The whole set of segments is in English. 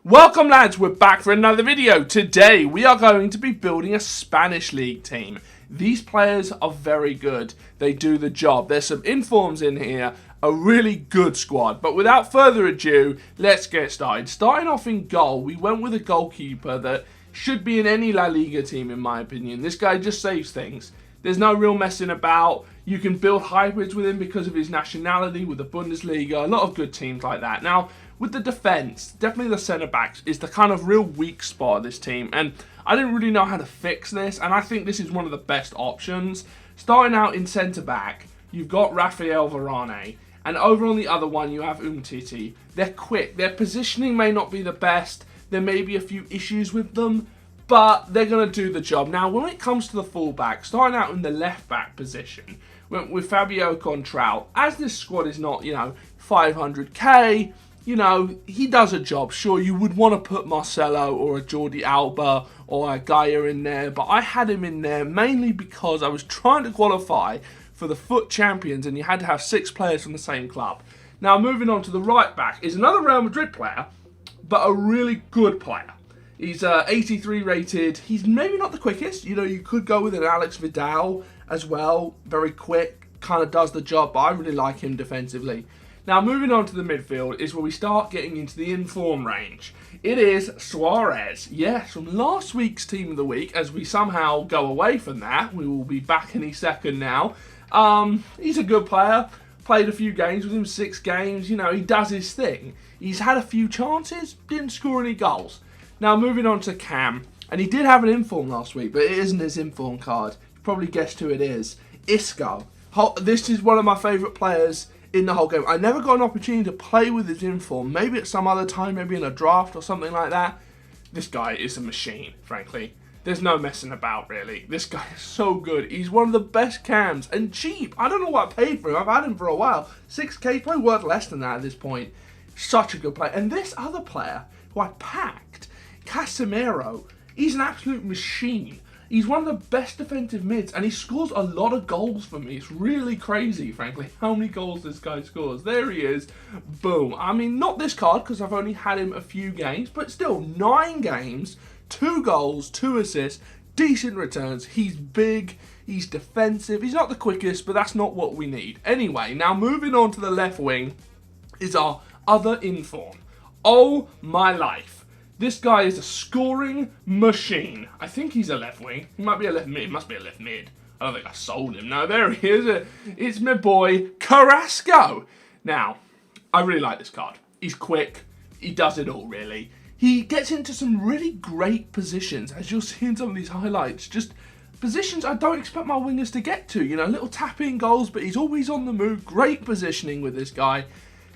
Welcome lads, we're back for another video. Today we are going to be building a Spanish League team. These players are very good. They do the job. There's some informs in here. A really good squad. But without further ado, let's get started. Starting off in goal, we went with a goalkeeper that should be in any La Liga team in my opinion. This guy just saves things. There's no real messing about. You can build hybrids with him because of his nationality with the Bundesliga. A lot of good teams like that. Now, with the defence, definitely the centre-backs is the kind of real weak spot of this team. And I didn't really know how to fix this. And I think this is one of the best options. Starting out in centre-back, you've got Rafael Varane. And over on the other one, you have Umtiti. They're quick. Their positioning may not be the best. There may be a few issues with them. But they're going to do the job. Now, when it comes to the fullback, starting out in the left-back position, with Fabio Contral, as this squad is not, 500k, he does a job. Sure, you would want to put Marcelo or a Jordi Alba or a Gaia in there, but I had him in there mainly because I was trying to qualify for the FUT Champions, and you had to have 6 players from the same club. Now, moving on to the right-back is another Real Madrid player, but a really good player. He's 83 rated. He's maybe not the quickest. You could go with an Alex Vidal as well. Very quick, kind of does the job, but I really like him defensively. Now, moving on to the midfield is where we start getting into the inform range. It is Suarez. Yes, from last week's Team of the Week, as we somehow go away from that. We will be back any second now. He's a good player. Played a few games with him, 6 games. He does his thing. He's had a few chances, didn't score any goals. Now, moving on to Cam, and he did have an inform last week, but it isn't his inform card. You probably guessed who it is. Isco. This is one of my favourite players in the whole game. I never got an opportunity to play with his inform. Maybe at some other time, maybe in a draft or something like that. This guy is a machine, frankly. There's no messing about, really. This guy is so good. He's one of the best cams, and cheap. I don't know what I paid for him. I've had him for a while. 6k, probably worth less than that at this point. Such a good player. And this other player, who I packed, Casemiro, he's an absolute machine. He's one of the best defensive mids, and he scores a lot of goals for me. It's really crazy, frankly, how many goals this guy scores. There he is. Boom. I mean, not this card, because I've only had him a few games, but still, 9 games, 2 goals, 2 assists, decent returns. He's big, he's defensive. He's not the quickest, but that's not what we need. Anyway, now moving on to the left wing is our other inform. Oh, my life. This guy is a scoring machine. I think he's a left wing. He might be a left mid. He must be a left mid. I don't think I sold him. No, there he is. It's my boy, Carrasco. Now, I really like this card. He's quick. He does it all, really. He gets into some really great positions, as you'll see in some of these highlights. Just positions I don't expect my wingers to get to. Little tap-in goals, but he's always on the move. Great positioning with this guy.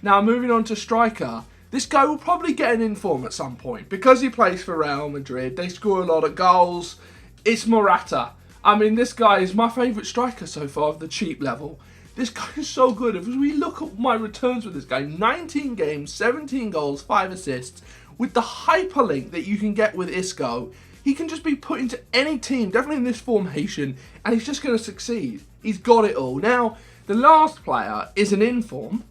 Now, moving on to striker. This guy will probably get an inform at some point. Because he plays for Real Madrid, they score a lot of goals. It's Morata. I mean, this guy is my favourite striker so far of the cheap level. This guy is so good. If we look at my returns with this guy, 19 games, 17 goals, 5 assists. With the hyperlink that you can get with Isco, he can just be put into any team, definitely in this formation, and he's just going to succeed. He's got it all. Now, the last player is an inform.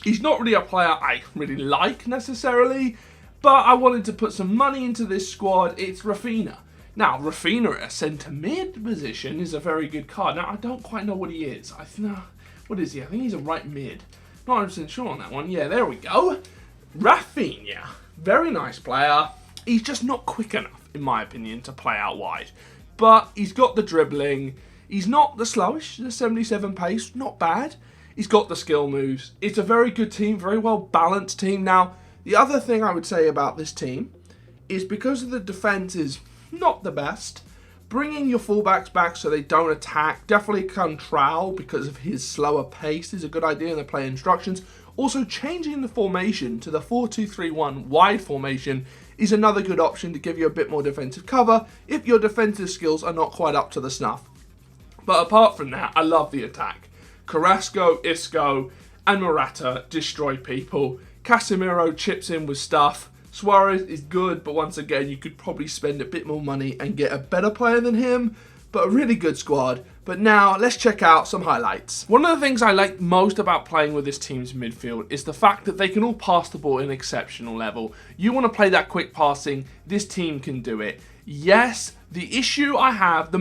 He's not really a player I really like necessarily, but I wanted to put some money into this squad. It's Rafinha. Now, Rafinha at a centre mid position is a very good card. Now, I don't quite know what he is. What is he? I think he's a right mid. Not 100% sure on that one. Yeah, there we go. Rafinha. Very nice player. He's just not quick enough, in my opinion, to play out wide. But he's got the dribbling. He's not the slowest. The 77 pace, not bad. He's got the skill moves. It's a very good team, very well balanced team. Now, the other thing I would say about this team is because of the defense is not the best, bringing your fullbacks back so they don't attack, definitely Contral because of his slower pace is a good idea in the play instructions. Also, changing the formation to the 4-2-3-1 wide formation is another good option to give you a bit more defensive cover if your defensive skills are not quite up to the snuff. But apart from that, I love the attack. Carrasco, Isco, and Morata destroy people. Casemiro chips in with stuff. Suarez is good, but once again, you could probably spend a bit more money and get a better player than him. but a really good squad. But now, let's check out some highlights. One of the things I like most about playing with this team's midfield is the fact that they can all pass the ball at an exceptional level. You want to play that quick passing, this team can do it. Yes, the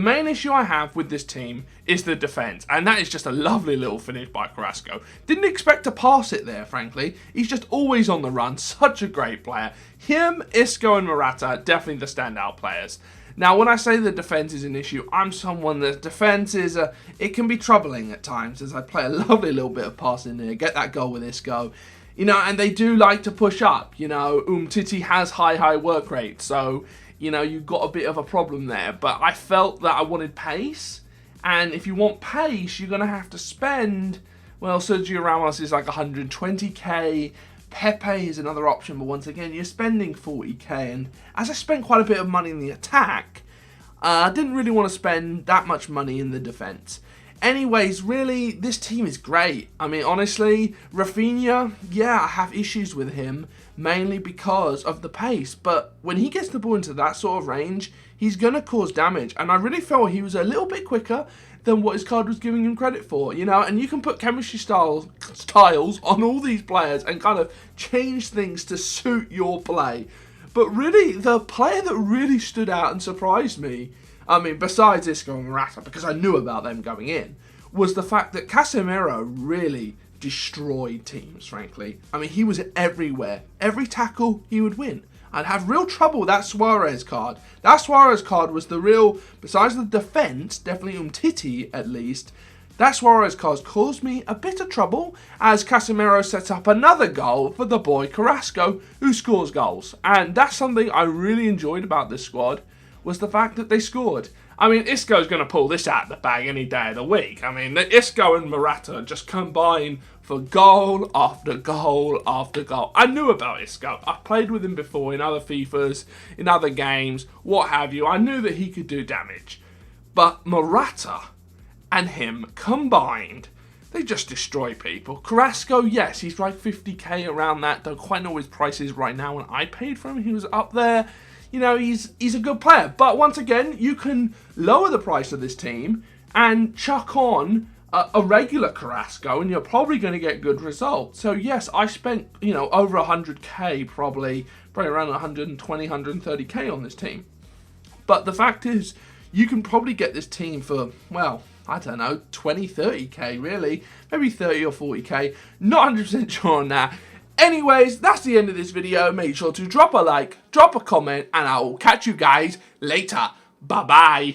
main issue I have with this team is the defence, and that is just a lovely little finish by Carrasco. Didn't expect to pass it there, frankly. He's just always on the run, such a great player. Him, Isco and Morata, definitely the standout players. Now, when I say the defence is an issue, I'm someone that defence is, it can be troubling at times, as I play a lovely little bit of passing there, get that goal with Isco. You know, and they do like to push up. You know, Titi has high work rate, so you know, you've got a bit of a problem there. But I felt that I wanted pace. And if you want pace, you're going to have to spend... Well, Sergio Ramos is like 120k. Pepe is another option. But once again, you're spending 40k. And as I spent quite a bit of money in the attack, I didn't really want to spend that much money in the defence. Anyways, really, this team is great. I mean, honestly, Rafinha, yeah, I have issues with him, mainly because of the pace. But when he gets the ball into that sort of range, he's going to cause damage. And I really felt he was a little bit quicker than what his card was giving him credit for, you know. And you can put chemistry styles on all these players and kind of change things to suit your play. But really, the player that really stood out and surprised me, I mean, besides Isco and Morata, because I knew about them going in, was the fact that Casemiro really destroyed teams, frankly. I mean, he was everywhere. Every tackle, he would win. I'd have real trouble with that Suarez card. That Suarez card was the real, besides the defence, definitely Umtiti at least, that Suarez card caused me a bit of trouble as Casemiro sets up another goal for the boy Carrasco, who scores goals. And that's something I really enjoyed about this squad, was the fact that they scored. I mean, Isco's going to pull this out of the bag any day of the week. I mean, Isco and Morata just combine for goal after goal after goal. I knew about Isco. I've played with him before in other FIFAs, in other games, what have you. I knew that he could do damage. But Morata and him combined, they just destroy people. Carrasco, yes, he's like 50k around that. Don't quite know what his price is right now. When I paid for him, he was up there. You know, he's a good player. But once again, you can lower the price of this team and chuck on a regular Carrasco, and you're probably going to get good results. So yes, I spent, you know, over 100k, probably around 120, 130k on this team. But the fact is, you can probably get this team for, well, I don't know, 20, 30k really. Maybe 30 or 40k. Not 100% sure on that. Anyways, that's the end of this video. Make sure to drop a like, drop a comment, and I will catch you guys later. Bye-bye.